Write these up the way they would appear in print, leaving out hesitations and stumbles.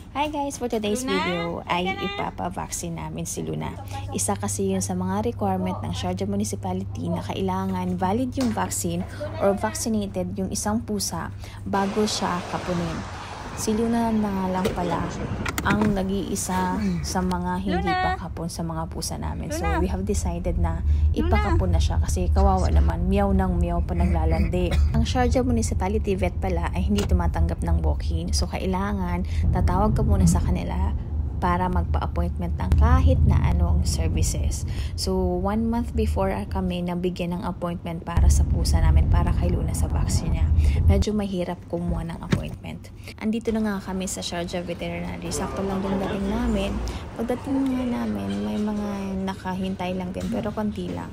Hi guys! For today's video ay ipapavaccine namin si Luna. Isa kasi yun sa mga requirement ng Sharjah Municipality na kailangan valid yung vaccine or vaccinated yung isang pusa bago siya kapunin. Si Luna na nga lang pala ang nag-iisa sa mga hindi pa kapon sa mga pusa namin. So we have decided na ipakapon na siya kasi kawawa naman, meow ng meow pa naglalandi. Ang Sharjah Municipality vet pala ay hindi tumatanggap ng walk-in. So kailangan tatawag ka muna sa kanila para magpa-appointment ng kahit na anong services. So 1 month before kami nabigyan ng appointment para sa pusa namin para kay Luna sa vaccine niya. Medyo mahirap kumuha ng appointment. Andito na nga kami sa Sharjah Veterinary. Sakto lang din dating namin. Pagdating nga namin, may mga nakahintay lang din pero konti lang.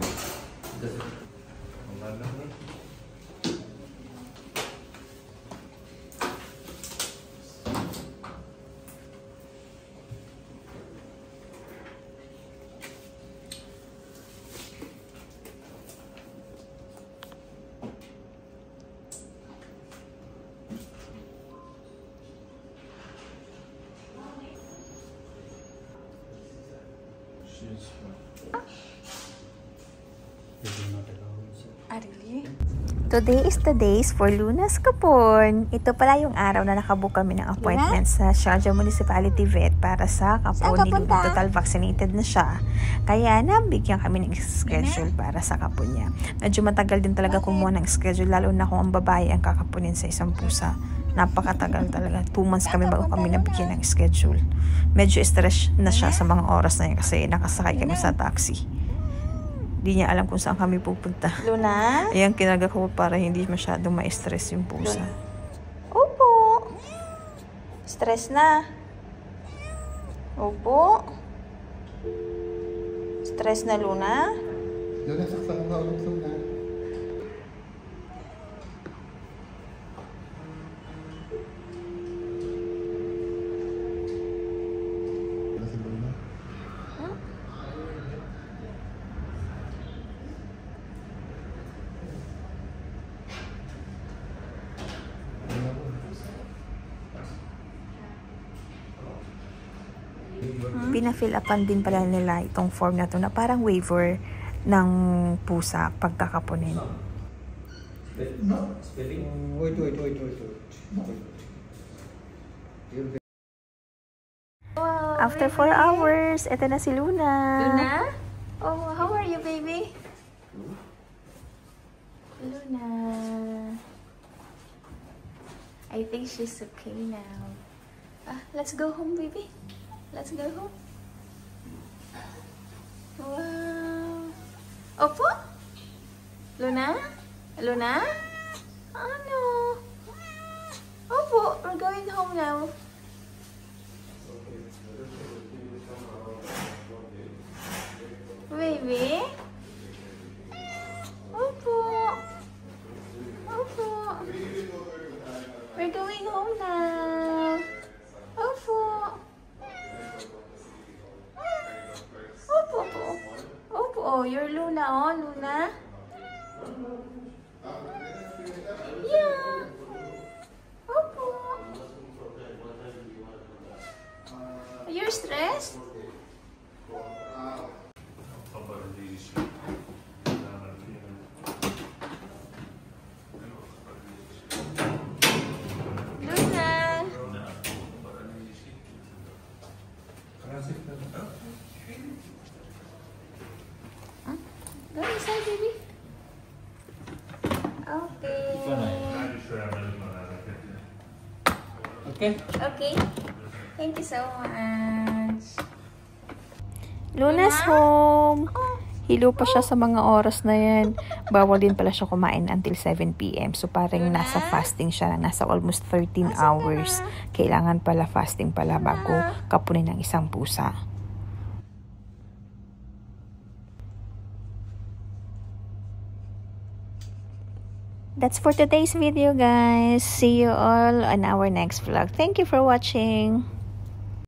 Today is the days for Luna's kapon. Ito pala yung araw na nakabook kami ng appointment sa Sharjah Municipality Vet para sa kapon ni Luna. Total vaccinated na siya. Kaya nabigyan kami ng schedule para sa kapon niya. Medyo matagal din talaga kumuha ng schedule, lalo na kung ang babae ang kakapunin sa isang pusa. Napakatagal talaga. 2 months kami bago kami nabigyan ng schedule. Medyo stress na siya sa mga oras na yun kasi nakasakay kami sa taxi. Hindi niya alam kung saan kami pupunta. Luna? Ayan, kinaga ko para hindi masyadong ma-stress yung pusa. Opo. Stress na. Opo. Stress na, Luna? Luna, saksak mo ulit, Luna. Pina-fill upan din pala nila itong form na to na parang waiver ng pusa pagkakapunin. Wait. After 4 hours, eto na si Luna. Luna? Oh, how are you, baby? Luna. I think she's okay now. Let's go home, baby. Let's go home. Wow. Opo? Luna? Luna? Ano? Opo, we're going home now. Baby? Opo. Opo. We're going home now. Opo. Oh, you're Luna, oh, Luna. Yeah. Opo. You're stressed? Luna. Go inside, baby. Okay. Thank you so much. Luna's home. Hilo pa siya sa mga oras na yan. Bawal din pala siya kumain until 7 PM. So parang nasa fasting siya. Nasa almost 13 hours. Kailangan pala fasting pala bago kapunin ng isang pusa. That's for today's video, guys. See you all on our next vlog. Thank you for watching.